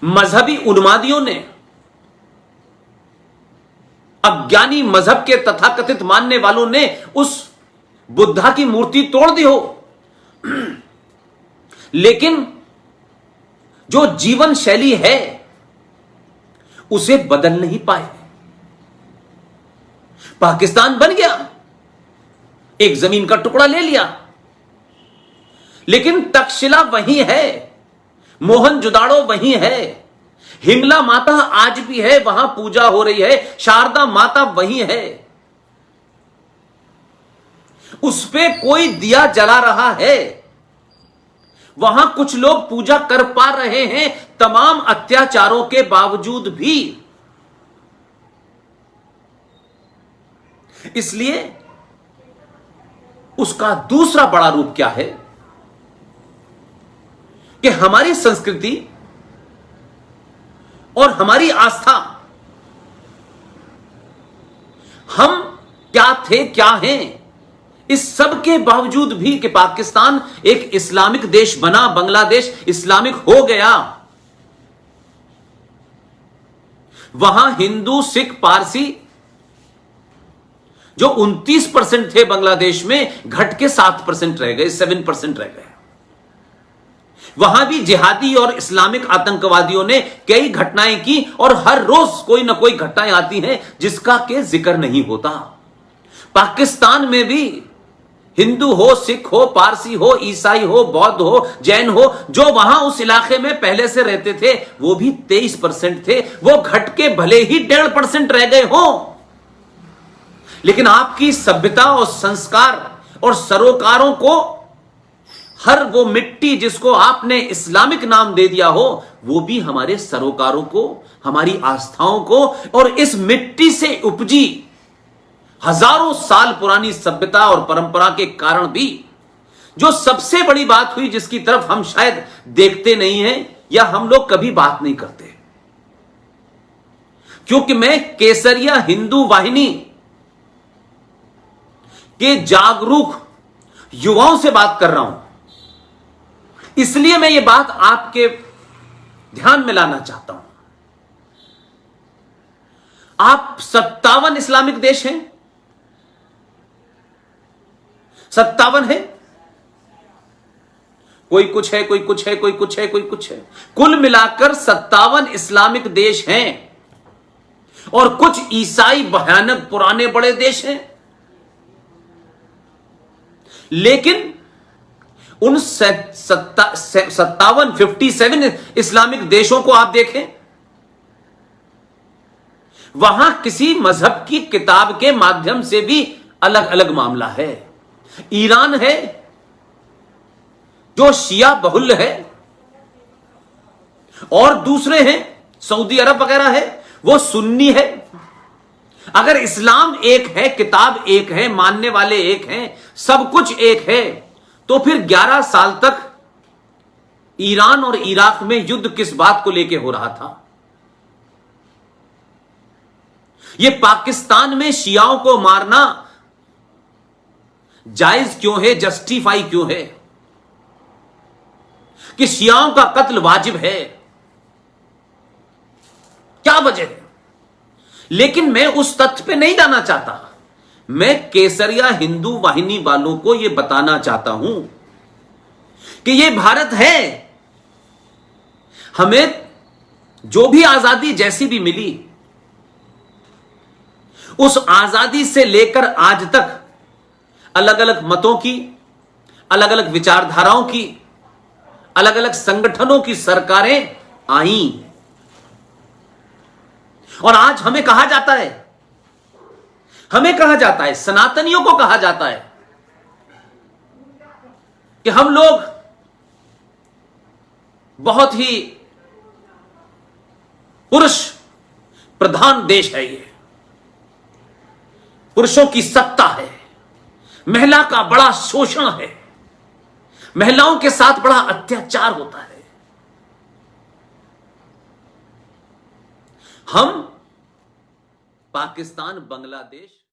मजहबी उन्मादियों ने, अज्ञानी मजहब के तथाकथित मानने वालों ने उस बुद्धा की मूर्ति तोड़ दी हो, लेकिन जो जीवन शैली है उसे बदल नहीं पाए। पाकिस्तान बन गया, एक जमीन का टुकड़ा ले लिया, लेकिन तक्षशिला वही है, मोहनजोदाड़ो वही है, हिंगला माता आज भी है, वहां पूजा हो रही है, शारदा माता वही है, उस पे कोई दिया जला रहा है, वहां कुछ लोग पूजा कर पा रहे हैं तमाम अत्याचारों के बावजूद भी। इसलिए उसका दूसरा बड़ा रूप क्या है कि हमारी संस्कृति और हमारी आस्था, हम क्या थे क्या हैं, इस सब के बावजूद भी कि पाकिस्तान एक इस्लामिक देश बना, बांग्लादेश इस्लामिक हो गया, वहां हिंदू, सिख, पारसी जो 29% थे बांग्लादेश में, घट के 7% रह गए, 7% रह गए। वहां भी जिहादी और इस्लामिक आतंकवादियों ने कई घटनाएं की, और हर रोज कोई ना कोई घटनाएं आती हैं जिसका के जिक्र नहीं होता। पाकिस्तान में भी हिंदू हो, सिख हो, पारसी हो, ईसाई हो, बौद्ध हो, जैन हो, जो वहां उस इलाके में पहले से रहते थे, वो भी 23% थे, वो घट के भले ही 1.5% रह गए हो, लेकिन आपकी सभ्यता और संस्कार और सरोकारों को, हर वो मिट्टी जिसको आपने इस्लामिक नाम दे दिया हो, वो भी हमारे सरोकारों को, हमारी आस्थाओं को, और इस मिट्टी से उपजी हजारों साल पुरानी सभ्यता और परंपरा के कारण भी, जो सबसे बड़ी बात हुई जिसकी तरफ हम शायद देखते नहीं हैं या हम लोग कभी बात नहीं करते, क्योंकि मैं केसरिया हिंदू वाहिनी के जागरूक युवाओं से बात कर रहा हूं, इसलिए मैं ये बात आपके ध्यान में लाना चाहता हूं। आप 57 इस्लामिक देश हैं, 57 है, कोई कुछ है, कोई कुछ है, कोई कुछ है, कोई कुछ है, कुल मिलाकर 57 इस्लामिक देश हैं, और कुछ ईसाई भयानक पुराने बड़े देश हैं। लेकिन उन 57 इस्लामिक देशों को आप देखें, वहां किसी मजहब की किताब के माध्यम से भी अलग अलग मामला है। ईरान है जो शिया बहुल है, और दूसरे हैं सऊदी अरब वगैरह है, वो सुन्नी है। अगर इस्लाम एक है, किताब एक है, मानने वाले एक हैं, सब कुछ एक है, तो फिर 11 साल तक ईरान और इराक में युद्ध किस बात को लेकर हो रहा था? यह पाकिस्तान में शियाओं को मारना जायज क्यों है, जस्टिफाई क्यों है कि शियाओं का कत्ल वाजिब है? क्या वजह है? लेकिन मैं उस तथ्य पे नहीं जाना चाहता। मैं केसरिया हिंदू वाहिनी वालों को यह बताना चाहता हूं कि यह भारत है। हमें जो भी आजादी जैसी भी मिली, उस आजादी से लेकर आज तक अलग अलग मतों की, अलग अलग विचारधाराओं की, अलग अलग संगठनों की सरकारें आईं, और आज हमें कहा जाता है, सनातनियों को कहा जाता है कि हम लोग बहुत ही पुरुष प्रधान देश है, ये पुरुषों की सत्ता है, महिला का बड़ा शोषण है, महिलाओं के साथ बड़ा अत्याचार होता है। हम पाकिस्तान, बांग्लादेश